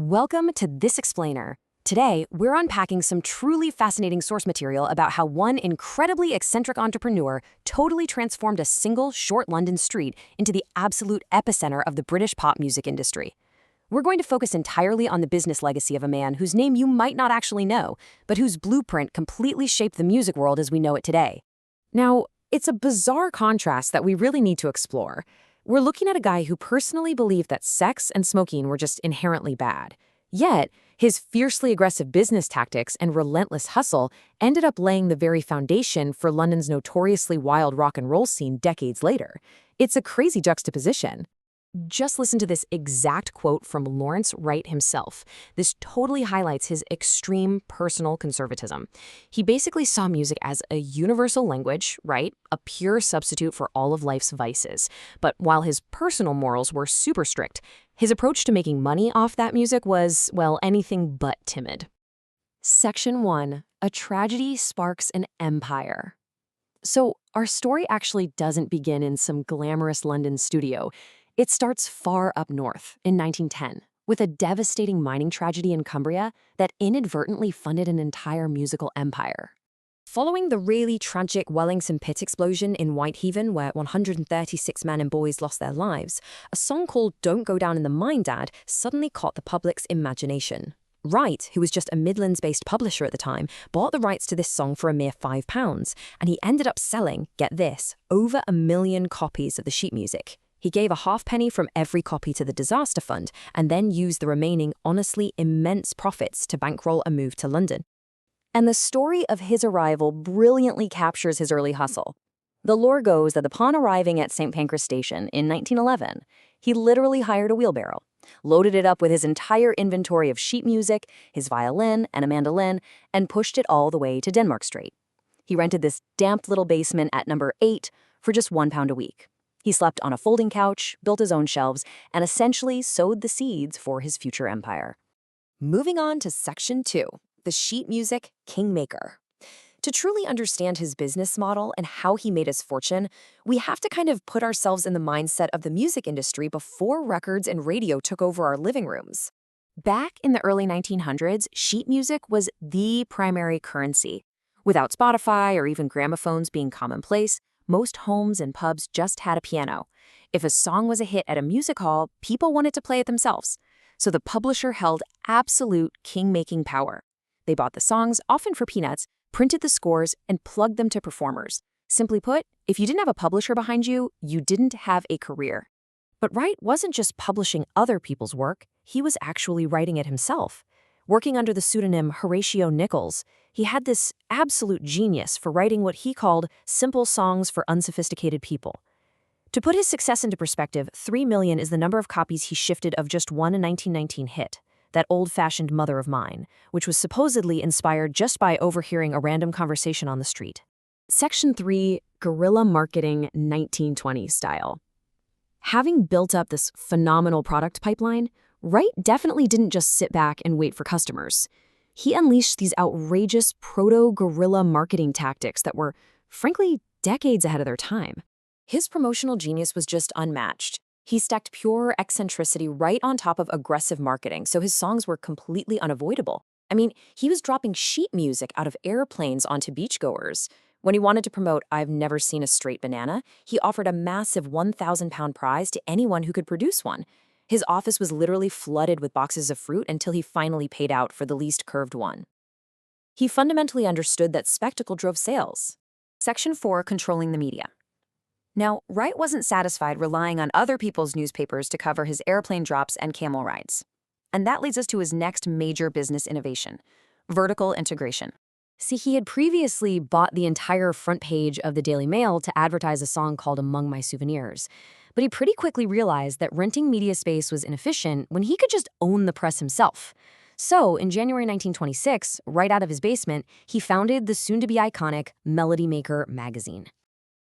Welcome to This Explainer. Today, we're unpacking some truly fascinating source material about how one incredibly eccentric entrepreneur totally transformed a single short London street into the absolute epicenter of the British pop music industry. We're going to focus entirely on the business legacy of a man whose name you might not actually know, but whose blueprint completely shaped the music world as we know it today. Now, it's a bizarre contrast that we really need to explore. We're looking at a guy who personally believed that sex and smoking were just inherently bad. Yet, his fiercely aggressive business tactics and relentless hustle ended up laying the very foundation for London's notoriously wild rock and roll scene decades later. It's a crazy juxtaposition. Just listen to this exact quote from Lawrence Wright himself. This totally highlights his extreme personal conservatism. He basically saw music as a universal language, right? A pure substitute for all of life's vices. But while his personal morals were super strict, his approach to making money off that music was, well, anything but timid. Section 1. A tragedy sparks an empire. So, our story actually doesn't begin in some glamorous London studio. It starts far up north, in 1910, with a devastating mining tragedy in Cumbria that inadvertently funded an entire musical empire. Following the really tragic Wellington pit explosion in Whitehaven, where 136 men and boys lost their lives, a song called Don't Go Down in the Mine, Dad suddenly caught the public's imagination. Wright, who was just a Midlands-based publisher at the time, bought the rights to this song for a mere £5, and he ended up selling, get this, over 1 million copies of the sheet music. He gave a halfpenny from every copy to the disaster fund and then used the remaining honestly immense profits to bankroll a move to London. And the story of his arrival brilliantly captures his early hustle. The lore goes that upon arriving at St. Pancras Station in 1911, he literally hired a wheelbarrow, loaded it up with his entire inventory of sheet music, his violin and a mandolin, and pushed it all the way to Denmark Street. He rented this damp little basement at number 8 for just £1 a week. He slept on a folding couch, built his own shelves, and essentially sowed the seeds for his future empire. Moving on to Section 2, the sheet music kingmaker. To truly understand his business model and how he made his fortune, we have to kind of put ourselves in the mindset of the music industry before records and radio took over our living rooms. Back in the early 1900s, sheet music was the primary currency. Without Spotify or even gramophones being commonplace, most homes and pubs just had a piano. If a song was a hit at a music hall, people wanted to play it themselves. So the publisher held absolute king-making power. They bought the songs, often for peanuts, printed the scores, and plugged them to performers. Simply put, if you didn't have a publisher behind you, you didn't have a career. But Wright wasn't just publishing other people's work, he was actually writing it himself. Working under the pseudonym Horatio Nichols, he had this absolute genius for writing what he called simple songs for unsophisticated people. To put his success into perspective, 3 million is the number of copies he shifted of just one 1919 hit, that old-fashioned Mother of Mine, which was supposedly inspired just by overhearing a random conversation on the street. Section 3, Guerrilla Marketing 1920 style. Having built up this phenomenal product pipeline, Wright definitely didn't just sit back and wait for customers. He unleashed these outrageous proto-guerrilla marketing tactics that were, frankly, decades ahead of their time. His promotional genius was just unmatched. He stacked pure eccentricity right on top of aggressive marketing, so his songs were completely unavoidable. I mean, he was dropping sheet music out of airplanes onto beachgoers. When he wanted to promote I've Never Seen a Straight Banana, he offered a massive £1,000 prize to anyone who could produce one. His office was literally flooded with boxes of fruit until he finally paid out for the least curved one. He fundamentally understood that spectacle drove sales. Section 4, Controlling the Media. Now, Wright wasn't satisfied relying on other people's newspapers to cover his airplane drops and camel rides. And that leads us to his next major business innovation, vertical integration. See, he had previously bought the entire front page of the Daily Mail to advertise a song called Among My Souvenirs. But he pretty quickly realized that renting media space was inefficient when he could just own the press himself. So, in January 1926, right out of his basement, he founded the soon-to-be iconic Melody Maker magazine.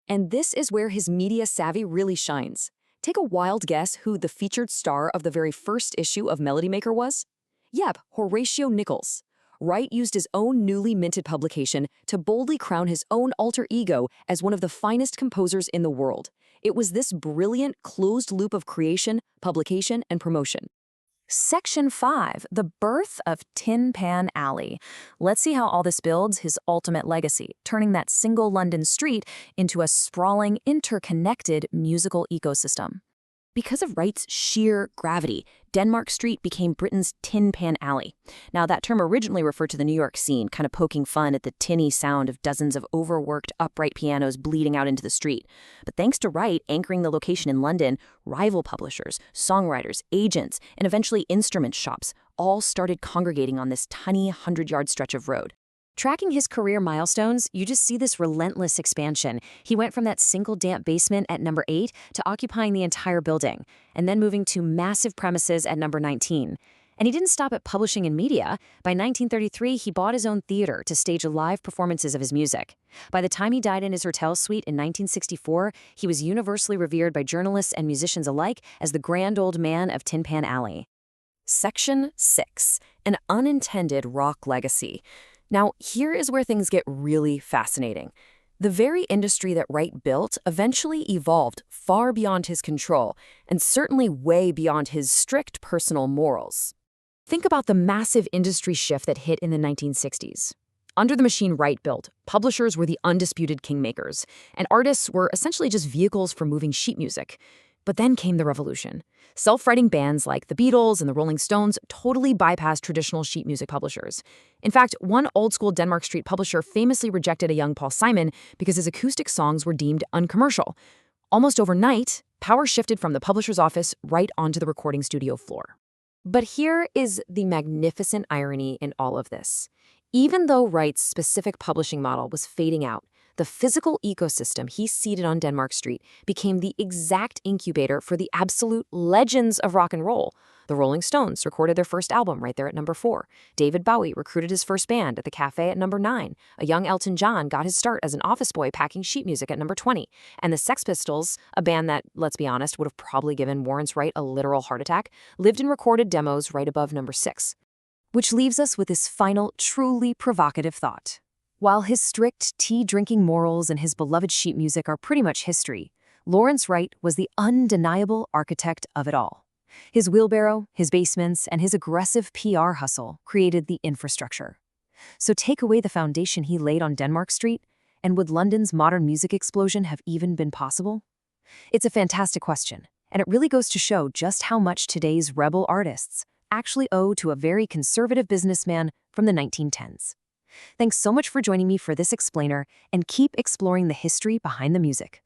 And this is where his media savvy really shines. Take a wild guess who the featured star of the very first issue of Melody Maker was? Yep, Horatio Nichols. Wright used his own newly minted publication to boldly crown his own alter ego as one of the finest composers in the world. It was this brilliant closed loop of creation, publication, and promotion. Section 5, the birth of Tin Pan Alley. Let's see how all this builds his ultimate legacy, turning that single London street into a sprawling, interconnected musical ecosystem. Because of Wright's sheer gravity, Denmark Street became Britain's Tin Pan Alley. Now, that term originally referred to the New York scene, kind of poking fun at the tinny sound of dozens of overworked upright pianos bleeding out into the street. But thanks to Wright anchoring the location in London, rival publishers, songwriters, agents, and eventually instrument shops all started congregating on this tiny 100-yard stretch of road. Tracking his career milestones, you just see this relentless expansion. He went from that single damp basement at number 8 to occupying the entire building, and then moving to massive premises at number 19. And he didn't stop at publishing and media. By 1933, he bought his own theater to stage live performances of his music. By the time he died in his hotel suite in 1964, he was universally revered by journalists and musicians alike as the grand old man of Tin Pan Alley. Section 6, an unintended rock legacy. Now, here is where things get really fascinating. The very industry that Wright built eventually evolved far beyond his control, and certainly way beyond his strict personal morals. Think about the massive industry shift that hit in the 1960s. Under the machine Wright built, publishers were the undisputed kingmakers, and artists were essentially just vehicles for moving sheet music. But then came the revolution. Self-writing bands like the Beatles and the Rolling Stones totally bypassed traditional sheet music publishers. In fact, one old-school Denmark Street publisher famously rejected a young Paul Simon because his acoustic songs were deemed uncommercial. Almost overnight, power shifted from the publisher's office right onto the recording studio floor. But here is the magnificent irony in all of this. Even though Wright's specific publishing model was fading out, the physical ecosystem he seeded on Denmark Street became the exact incubator for the absolute legends of rock and roll. The Rolling Stones recorded their first album right there at number 4. David Bowie recruited his first band at the Cafe at number 9. A young Elton John got his start as an office boy packing sheet music at number 20. And the Sex Pistols, a band that, let's be honest, would have probably given Warren's Wright a literal heart attack, lived and recorded demos right above number 6. Which leaves us with this final, truly provocative thought. While his strict tea-drinking morals and his beloved sheet music are pretty much history, Lawrence Wright was the undeniable architect of it all. His wheelbarrow, his basements, and his aggressive PR hustle created the infrastructure. So take away the foundation he laid on Denmark Street, and would London's modern music explosion have even been possible? It's a fantastic question, and it really goes to show just how much today's rebel artists actually owe to a very conservative businessman from the 1910s. Thanks so much for joining me for this explainer, and keep exploring the history behind the music.